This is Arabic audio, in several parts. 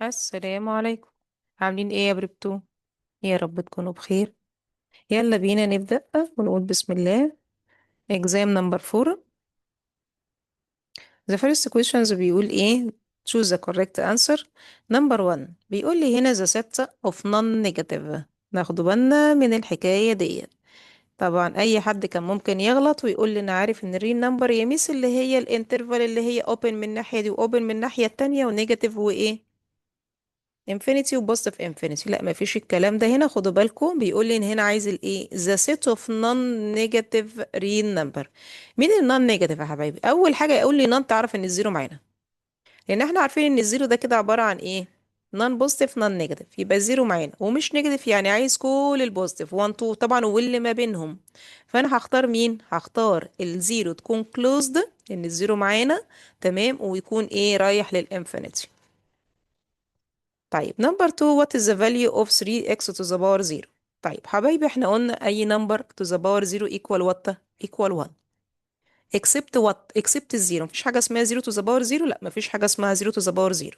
السلام عليكم. عاملين ايه يا بربتو؟ يا رب تكونوا بخير. يلا بينا نبدأ ونقول بسم الله. exam number 4. the first questions بيقول ايه؟ choose the correct answer. number 1 بيقول لي هنا the set of non-negative. ناخدوا بالنا من الحكاية دي. طبعا اي حد كان ممكن يغلط ويقول لي انا عارف ان الريل نمبر يا ميس اللي هي الانترفال اللي هي open من الناحية دي و open من الناحية التانية ونيجاتيف وايه انفينيتي وبوزيتيف انفينيتي. لا مفيش الكلام ده هنا. خدوا بالكم بيقول لي ان هنا عايز الايه the set of non-negative real number. مين النون نيجاتيف يا حبايبي؟ اول حاجه يقول لي نون، تعرف ان الزيرو معانا، لان احنا عارفين ان الزيرو ده كده عباره عن ايه؟ نون بوزيتيف نون نيجاتيف، يبقى الزيرو معانا ومش نيجاتيف، يعني عايز كل البوزيتيف 1 2 طبعا واللي ما بينهم. فانا هختار مين؟ هختار الزيرو تكون closed لان الزيرو معانا، تمام، ويكون ايه رايح للانفينيتي. طيب نمبر 2 what is the value of 3x to the power 0؟ طيب حبايبي احنا قلنا اي نمبر to the power 0 equal what؟ equal 1 except what؟ except الزيرو. مفيش حاجة اسمها 0 to the power 0، لا مفيش حاجة اسمها 0 to the power 0.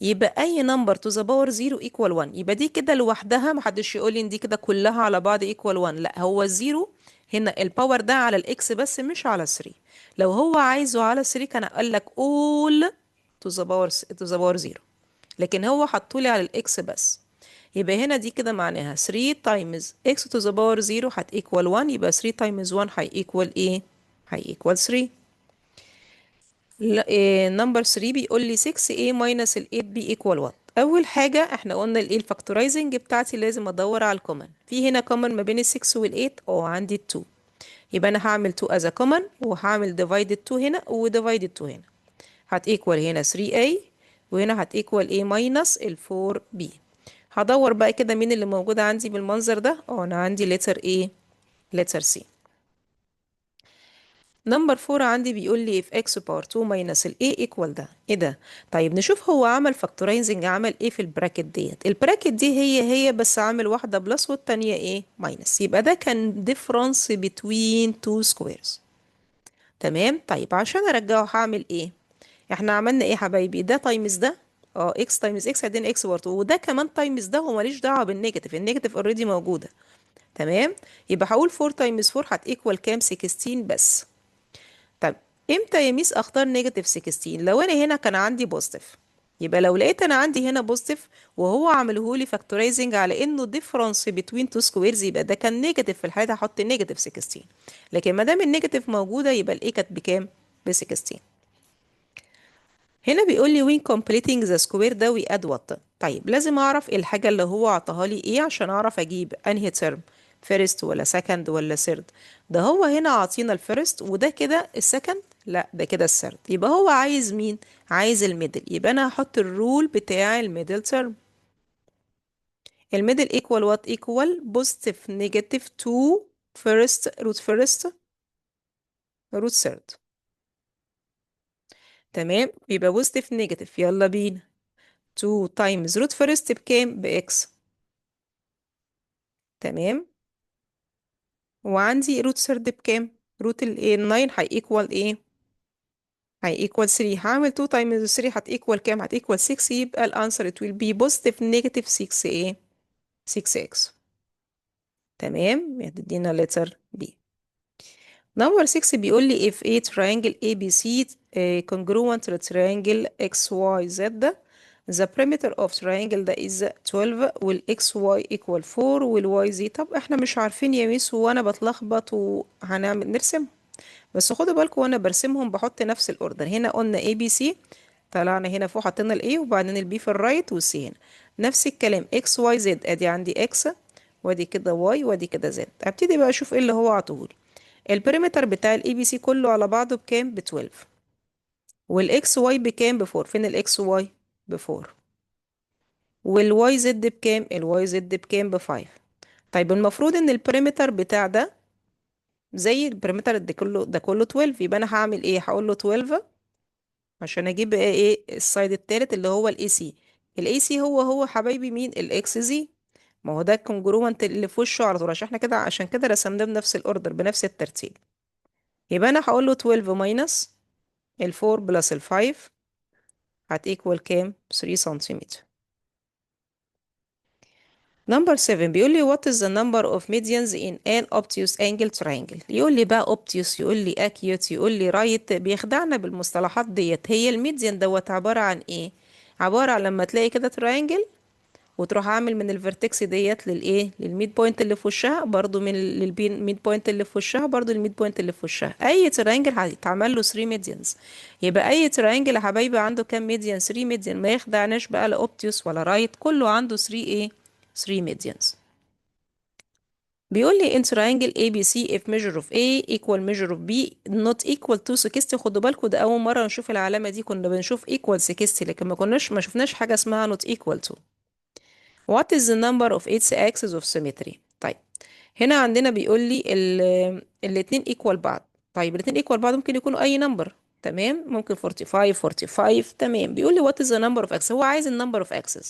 يبقى اي نمبر to the power 0 equal 1، يبقى دي كده لوحدها، محدش يقول لي ان دي كده كلها على بعض equal 1، لا هو الزيرو هنا الباور ده على الاكس بس مش على 3. لو هو عايزه على 3 كان قال لك all to the power 0، لكن هو حطولي على الاكس بس. يبقى هنا دي كده معناها 3 times x to the power 0 هت equal 1، يبقى 3 times 1 هي equal ايه؟ هي equal 3. لا إيه نمبر 3 بيقول لي 6a minus ال 8b equal 1. اول حاجه احنا قلنا الايه الفاكتورايزنج بتاعتي لازم ادور على الكومن. في هنا كومن ما بين ال 6 وال 8؟ عندي ال 2، يبقى انا هعمل 2 as a common وهعمل divided 2 هنا و divided 2 هنا. هت equal هنا 3a وهنا هت equal a minus ال 4b. هدور بقى كده مين اللي موجود عندي بالمنظر ده. انا عندي letter A letter C. نمبر 4 عندي بيقول لي if x power 2 minus ال a equal ده ايه ده؟ طيب نشوف هو عمل فاكتورايزنج عمل ايه في البراكت ديت. البراكت دي هي بس عامل واحدة بلس والتانية ايه ماينس، يبقى ده كان difference between two squares. تمام. طيب عشان ارجعه هعمل ايه؟ احنا عملنا ايه يا حبايبي؟ ده تايمز ده، اكس تايمز اكس هيدينا اكس برضه، وده كمان تايمز ده، وماليش دعوه بالنيجاتيف، النيجاتيف اوريدي موجوده. تمام. يبقى هقول 4 تايمز 4 هتيكوال كام؟ 16 بس. طب امتى يا ميس اختار نيجاتيف 16؟ لو انا هنا كان عندي بوزيتيف. يبقى لو لقيت انا عندي هنا بوزيتيف وهو عامله لي فاكتورايزنج على انه ديفرنس بين تو سكويرز، يبقى ده كان نيجاتيف، في الحاله دي هحط نيجاتيف 16. لكن ما دام النيجاتيف موجوده يبقى الايه كانت بكام؟ ب 16. هنا بيقول لي when completing the square ده we add what؟ طيب لازم اعرف الحاجة اللي هو عطاها لي ايه عشان اعرف اجيب انهي ترم، فيرست ولا سكند ولا سيرد. ده هو هنا عاطينا الفيرست وده كده السكند، لا ده كده السيرد، يبقى هو عايز مين؟ عايز الميدل، يبقى انا هحط الرول بتاع الميدل ترم. الميدل equal what؟ equal positive negative 2 first root third. تمام. يبقى positive negative، يلا بينا. 2 times root first بكام؟ بإكس. تمام. وعندي روت سرد بكام؟ روت ال 9 هي equal ايه؟ هي equal 3. هعمل 2 times 3 هت equal كام؟ هت equal 6، يبقى الانسر it will be positive negative 6 ايه؟ 6x. تمام. يدينا letter B. number 6 بيقول لي if a triangle ABC congruent to triangle XYZ ده the perimeter of triangle ده is 12 وال XY equal 4 وال YZ. طب احنا مش عارفين يا ميس وانا بتلخبط وهنعمل نرسم. بس خدوا بالكم وانا برسمهم بحط نفس الاوردر. هنا قلنا ABC، طلعنا هنا فوق حطينا الاي وبعدين البي في الرايت والسي هنا. نفس الكلام XYZ، ادي عندي اكس وادي كده واي وادي كده زد. ابتدي بقى اشوف ايه اللي هو عطوهولي. البريمتر بتاع الاي بي سي كله على بعضه بكام؟ ب 12. والاكس واي بكام؟ ب 4. فين الاكس واي؟ ب 4. والواي زد بكام؟ الواي زد بكام؟ ب 5. طيب المفروض ان البريمتر بتاع ده زي البريمتر ده كله 12، يبقى انا هعمل ايه؟ هقول له 12 عشان اجيب ايه السايد التالت اللي هو الاي سي. الاي سي هو حبايبي مين؟ الاكس زي. ما هو ده الكونجروانت اللي في وشه على طول، عشان احنا كده، عشان كده رسمناه بنفس الاوردر بنفس الترتيب. يبقى انا هقول له 12 ماينس ال 4 بلس ال 5 هتيكوال كام؟ 3 سنتيمتر. نمبر 7 بيقول لي what is the number of medians in an obtuse angle triangle. يقول لي بقى obtuse، يقول لي acute، يقول لي right، بيخدعنا بالمصطلحات ديت. هي الميديان دوت عبارة عن ايه؟ عبارة عن لما تلاقي كده تراينجل وتروح عامل من الفيرتكس ديت للايه، للميد بوينت اللي في وشها، برضو من للميد بوينت اللي في وشها، برضو الميد بوينت اللي في وشها. اي تراينجل هيتعمل له 3 ميديانز. يبقى اي تراينجل يا حبايبي عنده كام ميديان؟ 3 ميديان. ما يخدعناش بقى لا اوبتيوس ولا رايت، كله عنده 3 ايه، 3 ميديانز. بيقول لي in triangle ABC if measure of A equal measure of B not equal to 60. خدوا بالكم ده أول مرة نشوف العلامة دي، كنا بنشوف equal 60 لكن ما شفناش حاجة اسمها not equal to. What is the number of its axis of symmetry؟ طيب هنا عندنا بيقول لي الاتنين equal بعض. طيب الاتنين equal بعض ممكن يكونوا أي نمبر، تمام، ممكن 45 45. تمام، بيقول لي what is the number of axis، هو عايز النمبر of axis.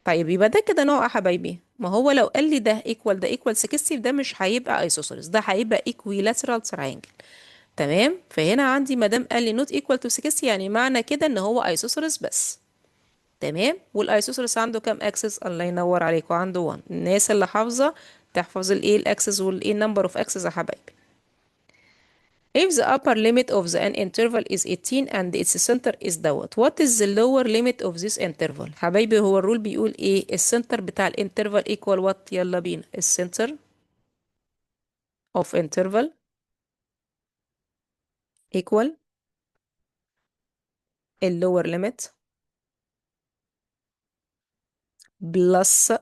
طيب يبقى ده كده نوع يا حبايبي. ما هو لو قال لي ده ايكوال ده ايكوال 60 ده مش هيبقى ايسوسيلس، ده هيبقى ايكويلاترال تراينجل. تمام، فهنا عندي ما دام قال لي نوت ايكوال تو 60 يعني معنى كده ان هو ايسوسيلس بس. تمام، والايسوسيلس عنده كام اكسس؟ الله ينور عليكم، عنده 1. الناس اللي حافظه تحفظ الايه الاكسس والايه نمبر اوف اكسس يا حبايبي. If the upper limit of the an interval is 18 and its center is دوت، what is the lower limit of this interval؟ حبايبي هو الرول بيقول ايه؟ السنتر بتاع الانترفال equal what؟ يلا بينا، السنتر of interval equal lower limit plus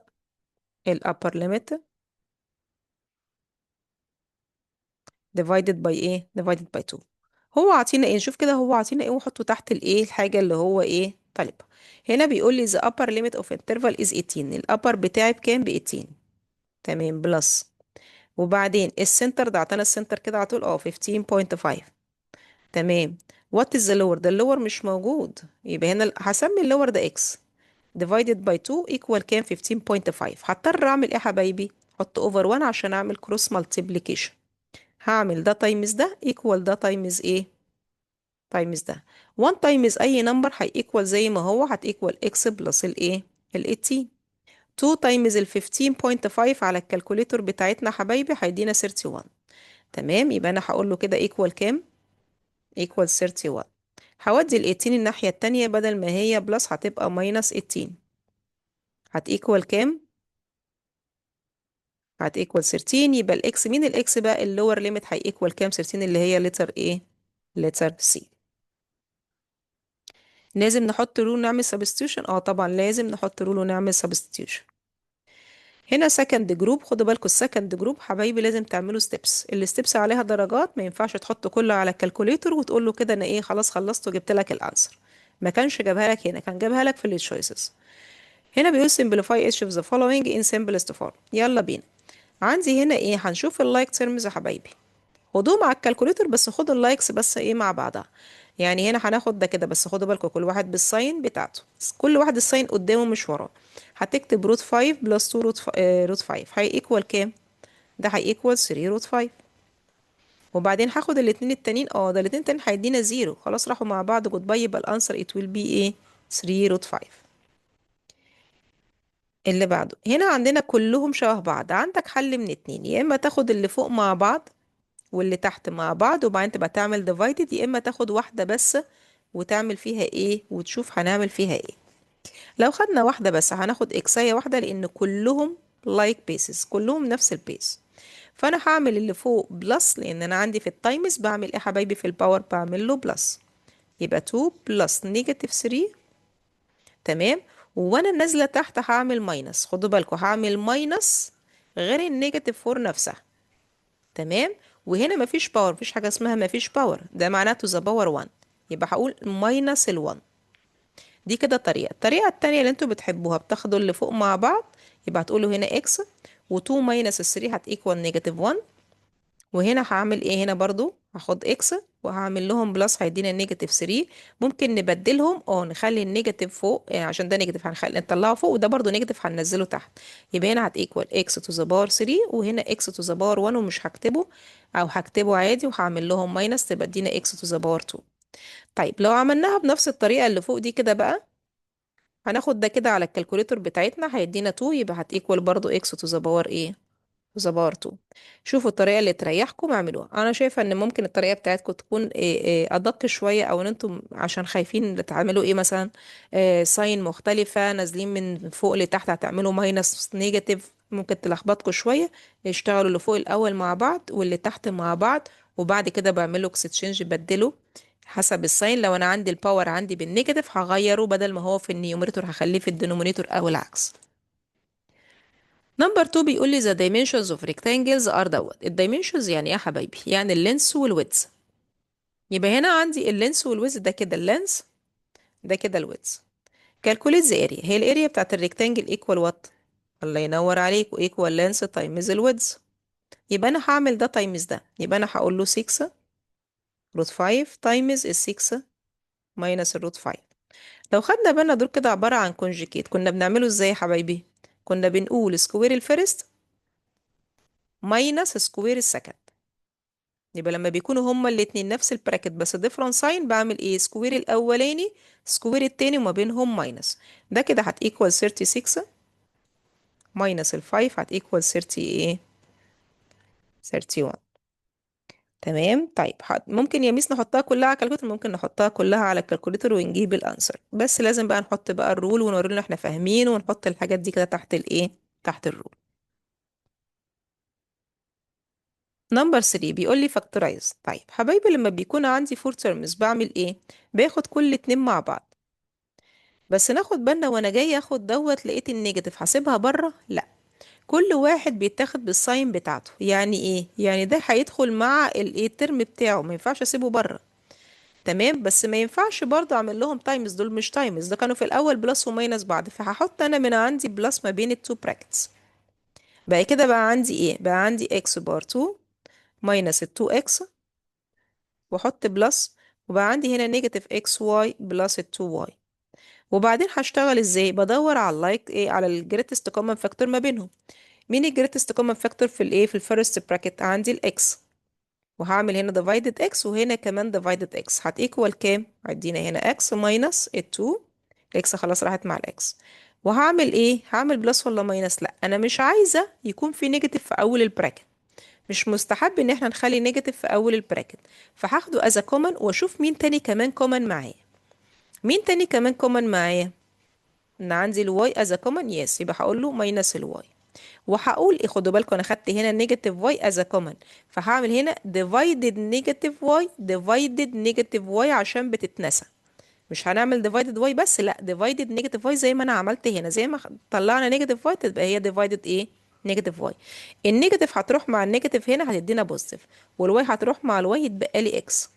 upper limit divided by ايه؟ divided by 2. هو عاطينا ايه؟ نشوف كده هو عاطينا ايه وحطه تحت الايه الحاجة اللي هو ايه طالبها. هنا بيقول لي the upper limit of interval is 18. الابر بتاعي بكام؟ ب 18. تمام، بلس، وبعدين السنتر ده عطانا السنتر كده على طول 15.5. تمام، وات از ذا لور؟ ده اللور مش موجود، يبقى هنا هسمي اللور ده اكس divided by 2 equal كام؟ 15.5. هضطر اعمل ايه يا حبايبي؟ احط اوفر 1 عشان اعمل كروس مالتيبليكيشن. هعمل ده تايمز ده equal ده تايمز ايه؟ تايمز ده. 1 تايمز اي نمبر هيكوال زي ما هو، هتيكوال اكس بلس الايه، ال 18. 2 تايمز ال 15.5 على الكالكوليتور بتاعتنا حبايبي هيدينا 31. تمام، يبقى انا هقول له كده ايكوال كام؟ ايكوال 31. هودي ال 18 الناحية التانية، بدل ما هي بلس هتبقى ماينس 18. هتيكوال كام؟ هتيكوال 13. يبقى الاكس، مين الاكس بقى؟ اللور ليميت هيكوال كام؟ 13 اللي هي لتر ايه؟ لتر سي. لازم نحط رول نعمل سبستيوشن؟ اه طبعا لازم نحط رول ونعمل سبستيوشن. هنا سكند جروب، خدوا بالكم السكند جروب حبايبي لازم تعملوا ستيبس. الستيبس عليها درجات، ما ينفعش تحط كله على الكالكوليتور وتقول له كده انا ايه خلاص خلصت وجبت لك الانسر. ما كانش جابها لك هنا، كان جابها لك في التشويسز. هنا بيقول simplify each of the following in simplest form. يلا بينا. عندي هنا ايه؟ هنشوف اللايك تيرمز يا حبايبي. خدوه مع الكالكوليتر بس خدوا اللايكس بس ايه مع بعضها. يعني هنا هناخد ده كده بس خدوا بالكم كل واحد بالساين بتاعته، كل واحد الساين قدامه مش وراه. هتكتب روت 5 بلس 2 روت 5 هي ايكوال كام؟ ده هي ايكوال 3 روت 5. وبعدين هاخد الاتنين التانيين، ده الاتنين التانيين هيدينا زيرو، خلاص راحوا مع بعض جود باي، يبقى الانسر ات ويل بي ايه؟ 3 روت 5. اللي بعده هنا عندنا كلهم شبه بعض، عندك حل من اتنين، يا اما تاخد اللي فوق مع بعض واللي تحت مع بعض وبعدين تبقى تعمل ديفايدد، يا اما تاخد واحدة بس وتعمل فيها ايه وتشوف هنعمل فيها ايه. لو خدنا واحدة بس هناخد اكساية واحدة لان كلهم لايك بيسز، كلهم نفس البيس. فانا هعمل اللي فوق بلس لان انا عندي في التايمز بعمل ايه يا حبايبي؟ في الباور بعمل له بلس، يبقى 2 بلس نيجاتيف 3. تمام، وانا نازله تحت هعمل ماينس، خدوا بالكم هعمل ماينس غير النيجاتيف 4 نفسها. تمام، وهنا مفيش باور، مفيش حاجه اسمها مفيش باور، ده معناته ذا باور 1، يبقى هقول ماينس ال1. دي كده طريقه. الطريقه التانية اللي انتوا بتحبوها بتاخدوا اللي فوق مع بعض، يبقى هتقولوا هنا اكس و2 ماينس ال3 هتيكوال نيجاتيف 1. وهنا هعمل ايه؟ هنا برضو هاخد اكس وهعمل لهم بلس هيدينا النيجاتيف 3. ممكن نبدلهم، نخلي النيجاتيف فوق يعني عشان ده نيجاتيف هنخلي نطلعه فوق وده برضو نيجاتيف هننزله تحت. يبقى هنا هتيكوال اكس تو ذا باور 3 وهنا اكس تو ذا باور 1 ومش هكتبه او هكتبه عادي وهعمل لهم ماينس تبقى ادينا اكس تو ذا باور 2. طيب لو عملناها بنفس الطريقة اللي فوق دي كده بقى، هناخد ده كده على الكالكوليتور بتاعتنا، هيدينا 2، يبقى هتيكوال برضو x to the power ايه، to the power 2. شوفوا الطريقة اللي تريحكم اعملوها. انا شايفة ان ممكن الطريقة بتاعتكم تكون ادق شوية، او ان انتم عشان خايفين تعملوا ايه مثلا ساين مختلفة نازلين من فوق لتحت، هتعملوا ماينس نيجاتيف، ممكن تلخبطكم شوية. اشتغلوا اللي فوق الاول مع بعض واللي تحت مع بعض، وبعد كده بعمله اكستشينج، بدله حسب الساين. لو انا عندي الباور عندي بالنيجاتيف هغيره، بدل ما هو في النيوميريتور هخليه في الدينومينيتور او العكس. نمبر 2 بيقول لي the dimensions of rectangles are دوت. الدايمنشنز يعني ايه يا حبايبي؟ يعني اللينس والويدز. يبقى هنا عندي اللينس والويدز، ده كده اللينس، ده كده الويدز. calculate the area. هي الاريا بتاعت الريكتانجل ايكوال وات؟ الله ينور عليك، وايكوال لينس تايمز الويدز. يبقى انا هعمل ده تايمز ده، يبقى انا هقول له 6 روت 5 تايمز ال 6 ماينس الروت 5. لو خدنا بالنا دول كده عبارة عن كونجيكيت، كنا بنعمله ازاي يا حبايبي؟ كنا بنقول سكوير الفيرست ماينس سكوير السكند. يبقى لما بيكونوا هما الاتنين نفس البراكت بس ديفرنت ساين، بعمل ايه؟ سكوير الاولاني سكوير التاني وما بينهم ماينس. ده كده هتيكوال 36 ماينس ال 5 هتيكوال 30 ايه، 31. تمام. طيب ممكن يا ميس نحطها كلها على الكالكوليتر، ممكن نحطها كلها على الكالكوليتر ونجيب الانسر، بس لازم بقى نحط بقى الرول ونوري له احنا فاهمين، ونحط الحاجات دي كده تحت الايه، تحت الرول. نمبر 3 بيقول لي فاكتورايز. طيب حبايبي لما بيكون عندي فور تيرمز بعمل ايه؟ باخد كل اتنين مع بعض، بس ناخد بالنا وانا جاي اخد دوت لقيت النيجاتيف هسيبها بره؟ لا، كل واحد بيتاخد بالساين بتاعته. يعني ايه؟ يعني ده هيدخل مع الايه الترم بتاعه، ما ينفعش اسيبه بره. تمام، بس ما ينفعش برضه اعمل لهم تايمز، دول مش تايمز، ده كانوا في الاول بلس وماينس بعض، فهحط انا من عندي بلس ما بين التو براكتس. بقى كده بقى عندي ايه؟ بقى عندي اكس بار 2 ماينس ال 2 اكس، واحط بلس، وبقى عندي هنا نيجاتيف اكس واي بلس ال 2 واي. وبعدين هشتغل ازاي؟ بدور على اللايك ايه، على الجريتست كومن فاكتور ما بينهم. مين الجريتست كومن فاكتور في الايه، في الفيرست براكت؟ عندي الاكس، وهعمل هنا divided x وهنا كمان divided x، هتيكوال كام؟ هيدينا هنا x minus ال 2، الاكس خلاص راحت مع الاكس. وهعمل ايه؟ هعمل بلس ولا ماينس؟ لا انا مش عايزه يكون في نيجاتيف في اول البراكت، مش مستحب ان احنا نخلي نيجاتيف في اول البراكت، فهاخده as a common واشوف مين تاني كمان common معايا. مين تاني كمان common معايا؟ ان عندي الواي as a common، يس، يبقى هقول له ماينس الواي. وهقول ايه، خدوا بالكم انا خدت هنا نيجاتيف واي از كومن، فهعمل هنا ديفايدد نيجاتيف واي، ديفايدد نيجاتيف واي عشان بتتنسى. مش هنعمل ديفايدد واي بس، لا ديفايدد نيجاتيف واي زي ما انا عملت هنا، زي ما طلعنا نيجاتيف واي تبقى هي ديفايدد ايه، نيجاتيف واي. النيجاتيف هتروح مع النيجاتيف هنا هتدينا بوزيتيف، والواي هتروح مع الواي يتبقى لي اكس.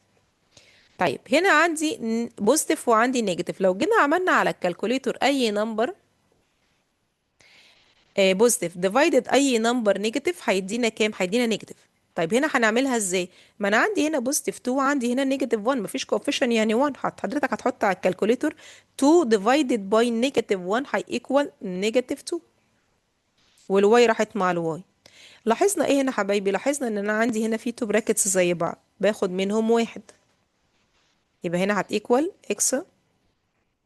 طيب هنا عندي بوزيتيف وعندي نيجاتيف، لو جينا عملنا على الكالكوليتور اي نمبر بوزيتيف ديفايدد اي نمبر نيجاتيف هيدينا كام؟ هيدينا نيجاتيف. طيب هنا هنعملها ازاي؟ ما انا عندي هنا بوزيتيف 2 وعندي هنا نيجاتيف 1، مفيش كوفيشن يعني 1، حضرتك هتحط على الكالكوليتور 2 ديفايدد باي نيجاتيف 1 هي ايكوال نيجاتيف 2، والواي راحت مع الواي. لاحظنا ايه هنا حبايبي؟ لاحظنا ان انا عندي هنا في تو براكتس زي بعض، باخد منهم واحد، يبقى هنا هتيكوال اكس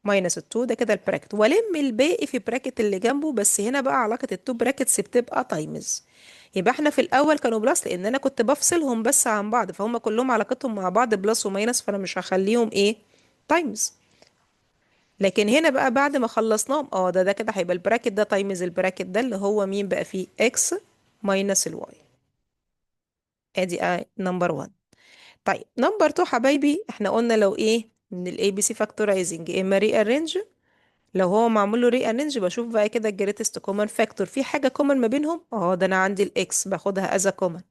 ماينس ال2، ده كده البراكت، والم الباقي في براكت اللي جنبه، بس هنا بقى علاقة التو براكتس بتبقى تايمز. يبقى احنا في الاول كانوا بلس لان انا كنت بفصلهم بس عن بعض، فهم كلهم علاقتهم مع بعض بلس وماينس، فانا مش هخليهم ايه، تايمز. لكن هنا بقى بعد ما خلصناهم ده كده هيبقى البراكت ده تايمز البراكت ده اللي هو مين بقى فيه اكس ماينس الواي. ادي نمبر 1. طيب نمبر 2 حبايبي، احنا قلنا لو ايه من الاي بي سي فاكتورايزنج اما ري ارينج، لو هو معمول له ري ارينج بشوف بقى كده الجريتست كومن فاكتور، في حاجه كومن ما بينهم، ده انا عندي الاكس باخدها از كومن،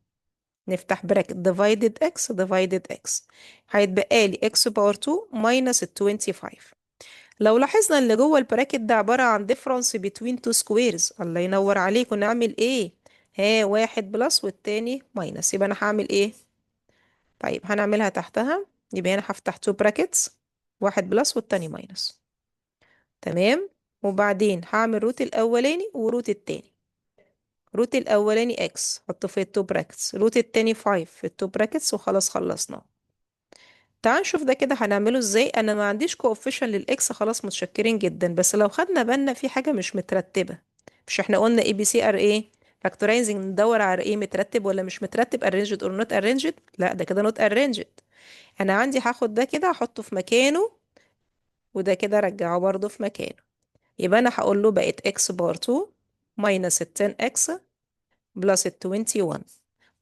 نفتح براكت ديفايدد اكس ديفايدد اكس، هيتبقى لي اكس باور 2 ماينس ال 25. لو لاحظنا اللي جوه البراكت ده عباره عن difference between two squares، الله ينور عليكم، نعمل ايه؟ واحد بلس والتاني ماينس، يبقى انا هعمل ايه؟ طيب هنعملها تحتها، يبقى هنا هفتح two brackets، واحد بلس والتاني ماينس. تمام. وبعدين هعمل روت الاولاني وروت التاني. روت الاولاني اكس حطه في التو براكتس، روت التاني 5 في التو براكتس، وخلاص خلصنا. تعال نشوف ده كده هنعمله ازاي. انا ما عنديش كوفيشن للاكس، خلاص متشكرين جدا. بس لو خدنا بالنا في حاجه مش مترتبه. مش احنا قلنا اي بي سي ار ايه فاكتورايزنج، ندور على ايه مترتب ولا مش مترتب، ارينجد اور نوت ارينجد؟ لا ده كده نوت ارينجد. انا عندي هاخد ده كده احطه في مكانه، وده كده ارجعه برضه في مكانه. يبقى انا هقول له بقت اكس بار 2 ماينس ال 10 اكس بلس ال 21،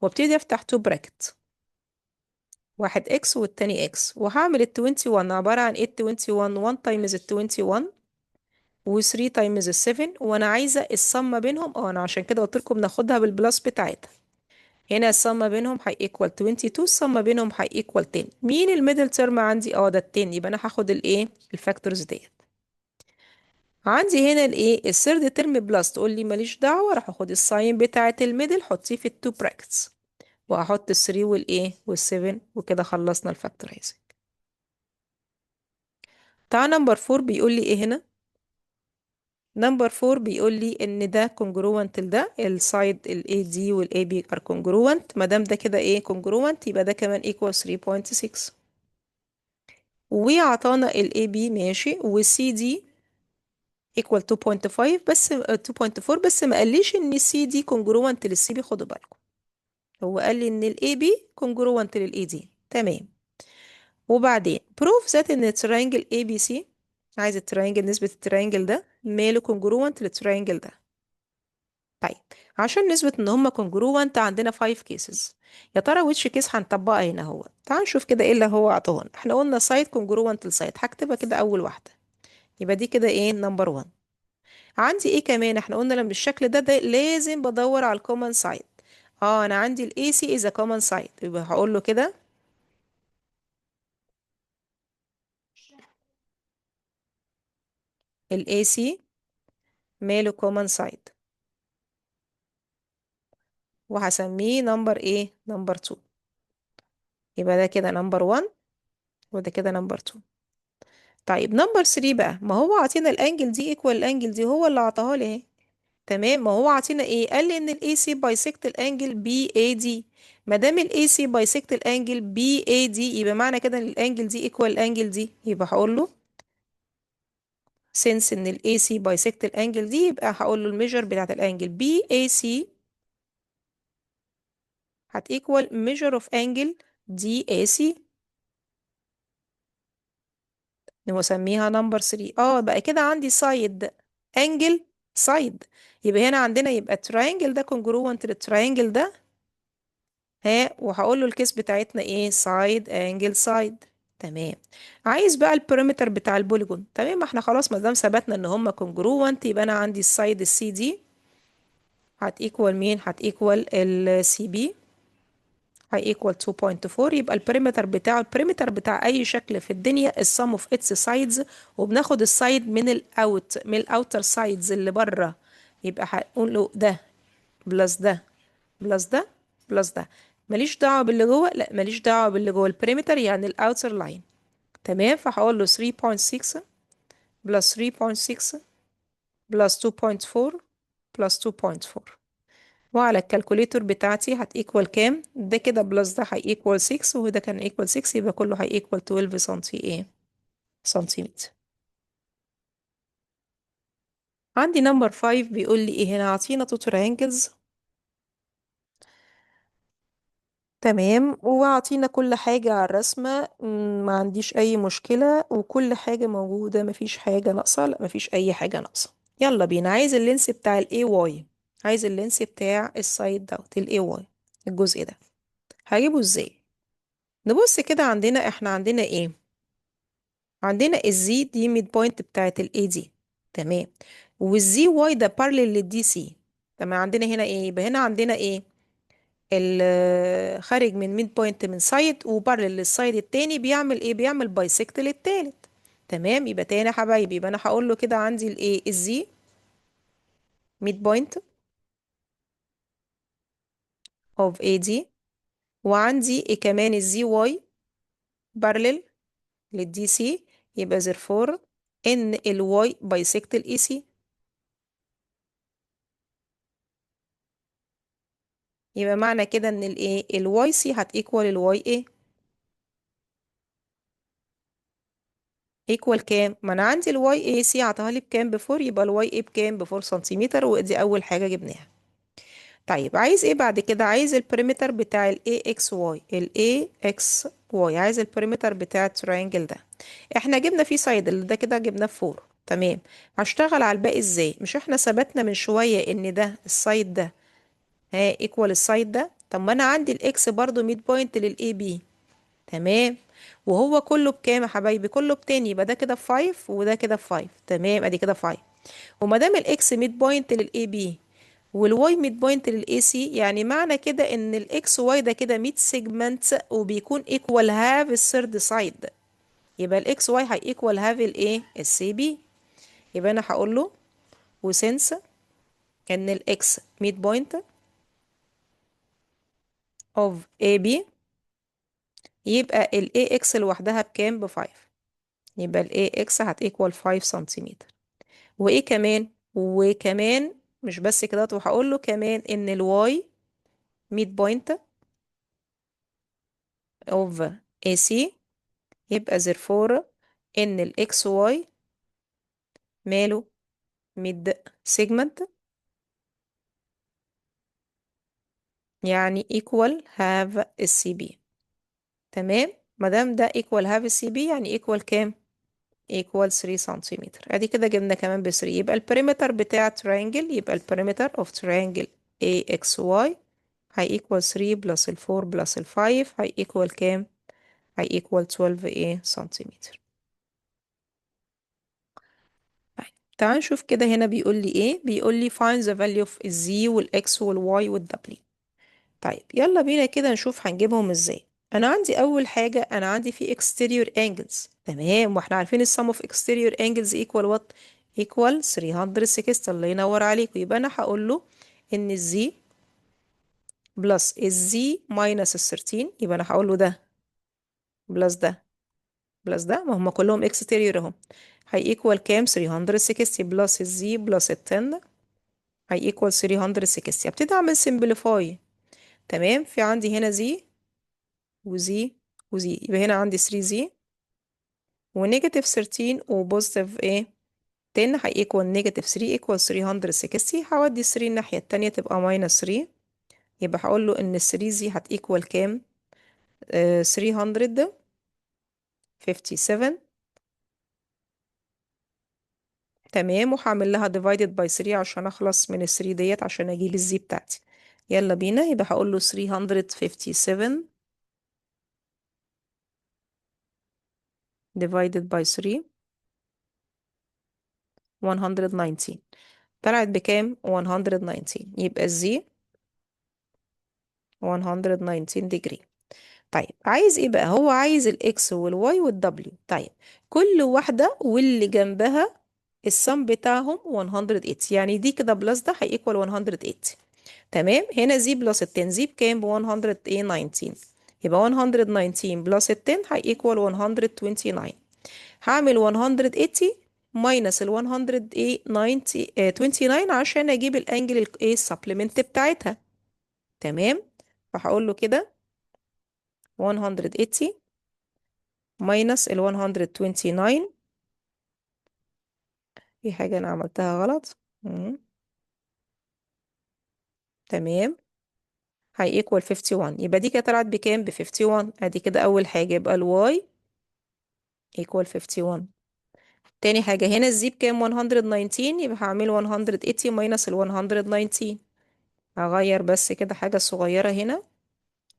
وابتدي افتح تو براكت، واحد اكس والتاني اكس، وهعمل ال 21 عبارة عن ايه؟ ال 21 1 تايمز ال 21 و 3 تايمز ال 7، وانا عايزة الصم ما بينهم. انا عشان كده قلت لكم ناخدها بالبلس بتاعتها. هنا الصم ما بينهم هيكوال 22، الصم ما بينهم هيكوال 10. مين الميدل تيرم عندي؟ ده ال 10. يبقى انا هاخد الايه الفاكتورز ديت. عندي هنا الايه الثيرد ترم بلس، تقول لي ماليش دعوة، راح اخد الساين بتاعة الميدل حطيه في التو براكتس، وهحط ال 3 والايه وال 7، وكده خلصنا الفاكتورايزنج. تعال نمبر 4 بيقول لي ايه هنا. نمبر 4 بيقول لي ان ده congruent لده، السايد ال AD وال AB are congruent. ما دام ده كده ايه congruent، يبقى ده كمان equal 3.6. وعطانا ال AB ماشي، وال CD equal 2.5 بس 2.4 بس، ما قاليش ان ال CD congruent لل CB. خدوا بالكم، هو قال لي ان ال AB congruent لل AD. تمام. وبعدين proof that ان الترينجل ABC، عايز الترينجل، نسبة الترينجل ده ماله congruent للترينجل ده. طيب، عشان نثبت ان هما congruent عندنا 5 cases. يا ترى which case هنطبقها هنا؟ هو تعال نشوف كده ايه اللي هو عطاهنا. احنا قلنا side congruent لside، هكتبها كده اول واحدة. يبقى دي كده ايه نمبر 1. عندي ايه كمان؟ احنا قلنا لما بالشكل ده لازم بدور على الكومن سايد. انا عندي ال AC is a common side، يبقى هقول له كده ال AC ماله common side، وهسميه نمبر ايه نمبر 2. يبقى ده كده نمبر 1، وده كده نمبر 2. طيب نمبر 3 بقى، ما هو عطينا الانجل دي ايكوال الانجل دي، هو اللي عطاها لي اهي. تمام، ما هو عطينا ايه؟ قال لي ان الاي سي بايسكت الانجل بي اي دي. ما دام الاي سي بايسكت الانجل بي اي دي، يبقى معنى كده ان الانجل دي ايكوال الانجل دي. يبقى هقول له since ان الاي سي بايسكت الانجل دي، يبقى هقول له الميجر بتاعت الانجل بي اي سي هتيكوال measure of angle دي اي سي، نسميها نمبر 3. بقى كده عندي سايد انجل سايد. يبقى هنا عندنا يبقى التراينجل ده congruent للتراينجل ده. وهقول له الكيس بتاعتنا ايه؟ سايد انجل سايد. تمام. عايز بقى البريمتر بتاع البوليجون. تمام، ما احنا خلاص ما دام ثبتنا ان هما congruent، يبقى انا عندي السايد السي دي هتيكوال مين؟ هتيكوال السي بي، هيكوال 2.4. يبقى البريمتر بتاع اي شكل في الدنيا السم اوف اتس سايدز، وبناخد السايد من الاوتر سايدز اللي بره. يبقى هنقول له ده بلس ده بلس ده بلس ده. ماليش دعوه باللي جوه، لا ماليش دعوه باللي جوه البريمتر، يعني الاوتر لاين. تمام، فهقول له 3.6 بلس 3.6 بلس 2.4 بلس 2.4. وعلى الكالكوليتور بتاعتي هتيكوال كام؟ ده كده بلس ده هيكوال 6، وده كان ايكوال 6، يبقى كله هيكوال 12 سنتي ايه سنتيمتر. عندي نمبر 5 بيقول لي ايه هنا؟ عطينا تو تريانجلز. تمام، وعطينا كل حاجة على الرسمة. ما عنديش اي مشكلة، وكل حاجة موجودة، مفيش حاجة ناقصة، لا مفيش اي حاجة ناقصة. يلا بينا. عايز اللينس بتاع الاي واي، عايز اللينس بتاع السايد دوت الاي واي، الجزء ده هجيبه ازاي؟ نبص كده، احنا عندنا ايه؟ عندنا الزي دي ميد بوينت بتاعت الاي دي. تمام. والزي واي ده بارلل للدي سي. تمام، عندنا هنا ايه؟ يبقى هنا عندنا ايه؟ خارج من ميد بوينت من سايد وبارلل للسايد التاني، بيعمل ايه؟ بيعمل بايسكت للتالت. تمام، يبقى تاني يا حبايبي، يبقى انا هقول له كده عندي الايه الزي ميد بوينت اوف اي دي، وعندي ايه كمان؟ الزي واي بارلل للدي سي. يبقى therefore ان الواي بايسكت الاي سي. يبقى معنى كده ان الايه الواي سي هتيكوال الواي ايه. ايكوال كام؟ ما انا عندي الواي اي سي عطاها لي بكام؟ بفور، يبقى الواي اي بكام؟ بفور سنتيمتر، ودي اول حاجة جبناها. طيب عايز ايه بعد كده؟ عايز البريمتر بتاع ال AXY، ال AXY عايز البريمتر بتاع الترينجل ده. احنا جبنا فيه سايد اللي ده كده جبناه في 4. تمام. هشتغل على الباقي ازاي؟ مش احنا ثبتنا من شوية ان ده السايد ده ايكوال السايد ده؟ طب ما انا عندي الاكس برضو ميد بوينت للاي بي. تمام. وهو كله بكام يا حبايبي؟ كله ب10، يبقى ده كده ب5 وده كده ب5. تمام، ادي كده 5. وما دام الاكس ميد بوينت للاي بي والواي ميد بوينت للاي سي، يعني معنى كده ان الاكس واي ده كده ميد سيجمنت وبيكون ايكوال هاف الثيرد سايد. يبقى الاكس واي هي ايكوال هاف الايه؟ السي بي. يبقى انا هقول له وسنس ان الاكس ميد بوينت اوف اي بي، يبقى الاي اكس لوحدها بكام؟ ب5. يبقى الاي اكس هتيكوال 5 سنتيمتر. وايه كمان؟ وكمان مش بس كده، وهقول له كمان ان الواي ميد بوينت اوف اي سي، يبقى therefore ان الاكس واي ماله؟ ميد سيجمنت، يعني equal have السي بي. تمام. مادام ده equal have السي بي يعني equal كام؟ equal 3 سنتيمتر. ادي كده جبنا كمان ب 3. يبقى البريمتر بتاع triangle، يبقى البريمتر of triangle AXY هي equal 3 بلس ال 4 بلس ال 5 هي equal كام؟ هي equal 12 ايه سنتيمتر. طيب تعال نشوف كده هنا بيقول لي ايه. بيقول لي find the value of الزي والاكس والواي والدبليو. طيب يلا بينا كده نشوف هنجيبهم ازاي. انا عندي اول حاجة، انا عندي في exterior angles. تمام، واحنا عارفين السم of exterior angles equal what؟ equal 360. الله ينور عليكم. يبقى انا هقول له ان الزي بلس الزي ماينس ال13. يبقى انا هقول له ده بلس ده بلس ده، ما هم كلهم exterior اهم. هي equal كام؟ 360 بلس الزي بلس ال10 هي equal 360. ابتدي اعمل simplify. تمام، في عندي هنا زي وزي وزي، يبقى هنا عندي 3 زي ونيجاتيف 13 وبوزيتيف ايه 10 هي equal نيجاتيف 3 equal 360. هودي 3 الناحية التانية تبقى ماينس 3. يبقى هقول له ان ال 3 زي هت equal كام؟ 357. تمام، وهعمل لها divided by 3 عشان اخلص من ال 3 ديت عشان اجيب الزي بتاعتي. يلا بينا. يبقى هقول له 357 divided by 3 119. طلعت بكام؟ 119. يبقى الزي 119 degree. طيب عايز ايه بقى؟ هو عايز الاكس والواي والدبليو. طيب كل واحدة واللي جنبها السم بتاعهم 180، يعني دي كده بلس ده هيكوال 180. تمام. هنا زي بلس التن، زي بكام؟ ب 119. يبقى 119 بلس التن هيكوال 129. هعمل 180 ماينس ال 129 عشان اجيب الانجل الايه السبلمنت بتاعتها. تمام. فهقول له كده 180 ماينس ال 129. في حاجة أنا عملتها غلط. تمام. هي equal 51. يبقى دي كده طلعت بكام؟ ب 51. ادي كده أول حاجة، يبقى ال y equal 51. تاني حاجة هنا الزي بكام؟ 119. يبقى هعمل 180 ماينس ال 119. هغير بس كده حاجة صغيرة هنا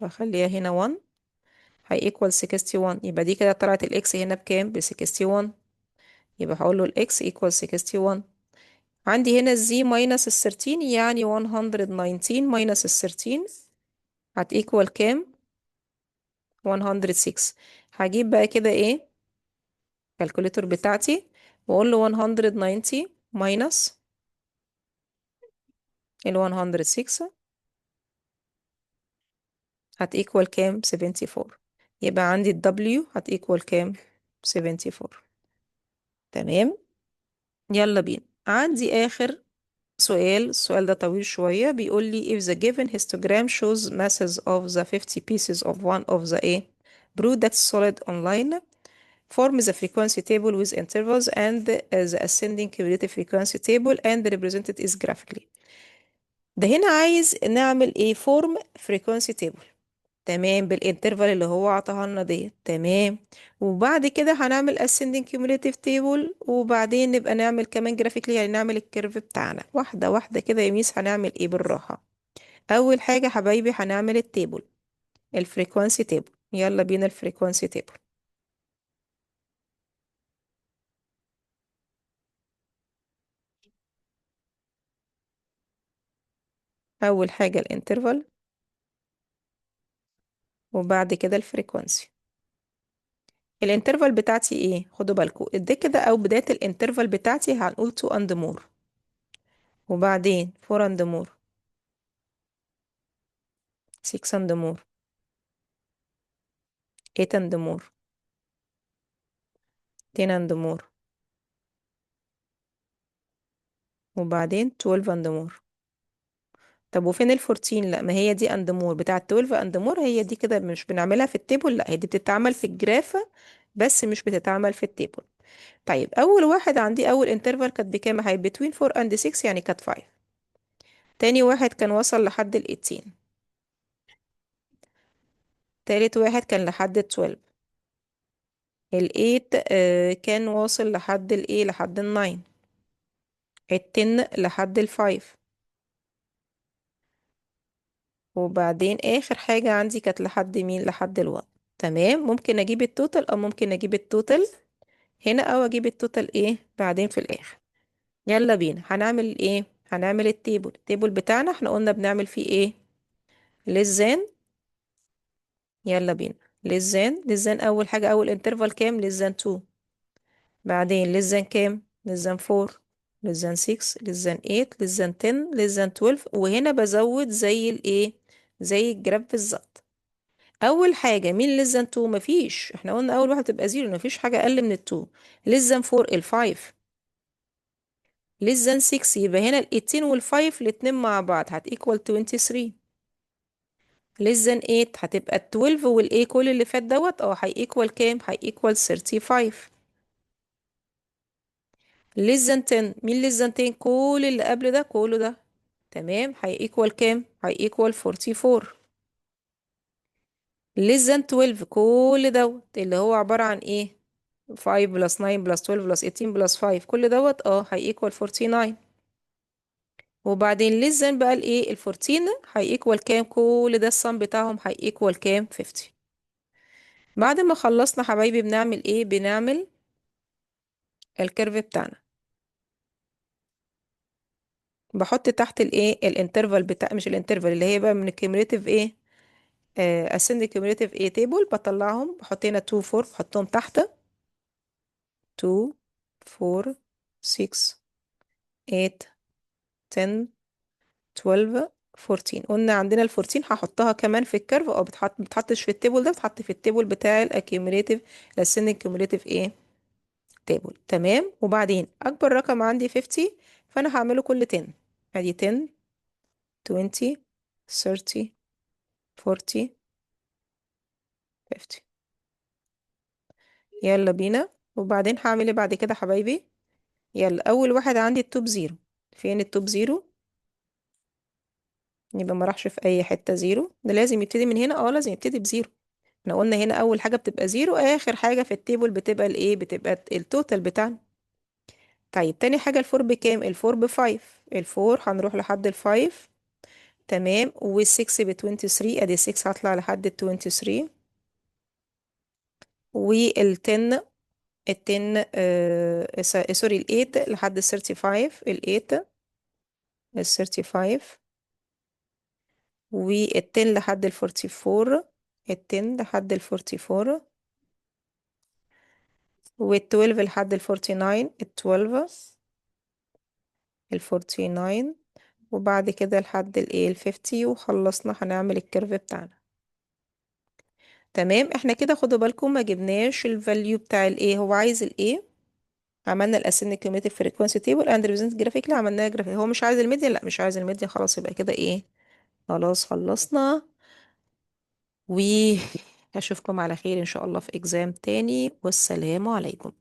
وأخليها هنا 1. هي equal 61. يبقى دي كده طلعت الإكس هنا بكام؟ ب 61. يبقى هقول له الإكس equal 61. عندي هنا الزي ماينس ال13، يعني 119 ماينس ال13 هت equal كام؟ 106. هجيب بقى كده ايه الكالكوليتور بتاعتي واقول له 190 ماينس ال 106 هت equal كام؟ 74. يبقى عندي ال W هت equal كام؟ 74. تمام. يلا بينا. عندي آخر سؤال. السؤال ده طويل شوية. بيقول لي if the given histogram shows masses of the 50 pieces of one of the A product solid online form the frequency table with intervals and the ascending cumulative frequency table and represent it is graphically. ده هنا عايز نعمل ايه؟ form frequency table. تمام، بالانترفال اللي هو عطاها لنا ديت. تمام، وبعد كده هنعمل ascending cumulative table، وبعدين نبقى نعمل كمان graphically، يعني نعمل الكيرف بتاعنا واحدة واحدة كده يا ميس. هنعمل ايه؟ بالراحة. اول حاجة حبايبي هنعمل التيبل، الفريكوانسي تيبل. يلا بينا الفريكوانسي تيبل. اول حاجة الانترفال، وبعد كده الفريكوانسي. الانترفال بتاعتي ايه؟ خدوا بالكم دي كده، او بداية الانترفال بتاعتي هنقول 2 and more، وبعدين 4 and more، 6 and more، 8 and more، 10 and more، وبعدين 12 and more. طب وفين ال 14؟ لا، ما هي دي اند مور بتاعة 12 اند مور، هي دي كده مش بنعملها في التيبل، لا هي دي بتتعمل في الجرافة بس مش بتتعمل في التيبل. طيب اول واحد عندي، اول انترفال كانت بكام؟ هي between 4 and 6 يعني كانت 5. تاني واحد كان وصل لحد ال 18. تالت واحد كان لحد ال 12. ال 8 كان واصل لحد الايه؟ لحد ال 9. ال 10 لحد ال 5. وبعدين اخر حاجة عندي كانت لحد مين؟ لحد الوات. تمام، ممكن اجيب التوتال او ممكن اجيب التوتال هنا، او اجيب التوتال ايه بعدين في الاخر. يلا بينا هنعمل ايه؟ هنعمل التيبل بتاعنا. احنا قلنا بنعمل فيه ايه؟ للزان. يلا بينا للزان اول حاجة، اول انترفال كام؟ للزان 2. بعدين للزان كام؟ للزان 4، للزان 6، للزان 8، للزان 10، للزان 12. وهنا بزود زي الايه؟ زي الجراف بالظبط. اول حاجه مين للزان 2؟ مفيش، احنا قلنا اول واحده تبقى زيرو، مفيش حاجه اقل من ال2. للزان 4 ال5. للزان 6 يبقى هنا ال18 وال5 الاتنين مع بعض هتيكوال 23. للزان 8 هتبقى ال12 والايه كل اللي فات دوت هيكوال كام؟ هيكوال 35. للزان 10 مين؟ للزان 10 كل اللي قبل ده كله ده. تمام، هيكوال كام؟ هيكوال 44. للزان 12 كل دوت اللي هو عبارة عن ايه؟ 5 بلس 9 بلس 12 بلس 18 بلس 5 كل دوت هيكوال 49. وبعدين للزن بقى الايه؟ ال 14 هيكوال كام؟ كل ده الصم بتاعهم هيكوال كام؟ 50. بعد ما خلصنا حبايبي بنعمل ايه؟ بنعمل الكيرف بتاعنا. بحط تحت الايه؟ الانترفال بتاع، مش الانترفال اللي هي بقى من الكيوميليتيف ايه؟ اسند كيوميليتيف ايه تيبل، بطلعهم بحط هنا 2 4 بحطهم تحت. 2 4 6 8 10 12 14. قلنا عندنا ال 14 هحطها كمان في الكيرف، او بتحطش في التيبل ده، بتحط في التيبل بتاع الاكيوميليتيف الاسندنج كيوميليتيف ايه؟ تيبل. تمام، وبعدين اكبر رقم عندي 50، فانا هعمله كل 10. ادي 10 20 30 40 50. يلا بينا. وبعدين هعمل ايه بعد كده حبايبي؟ يلا اول واحد عندي التوب زيرو. فين التوب زيرو؟ يبقى ما راحش في اي حتة زيرو، ده لازم يبتدي من هنا. لازم يبتدي بزيرو. احنا قلنا هنا اول حاجة بتبقى زيرو، اخر حاجة في التيبل بتبقى الايه؟ بتبقى التوتال بتاعنا. طيب تاني حاجة الفور بكام؟ الفور بفايف. الفور هنروح لحد الفايف. تمام، والسكس ب23، ادي 6 هطلع لحد ال23. والتن، التن سوري الايت لحد ال35. الايت ال35. والتن لحد ال44. التن لحد ال44. وال12 لحد ال49. ال12 ال49. وبعد كده لحد الايه؟ ال50. وخلصنا هنعمل الكيرف بتاعنا. تمام، احنا كده خدوا بالكم ما جبناش الفاليو بتاع الايه. هو عايز الايه؟ عملنا الاسن كيوميتيف فريكوانسي تيبل اند ريبريزنت جرافيكلي، عملناها جرافيك. هو مش عايز الميديان؟ لا مش عايز الميديان. خلاص يبقى كده ايه؟ خلاص خلصنا. و هشوفكم على خير إن شاء الله في إكزام تاني، والسلام عليكم.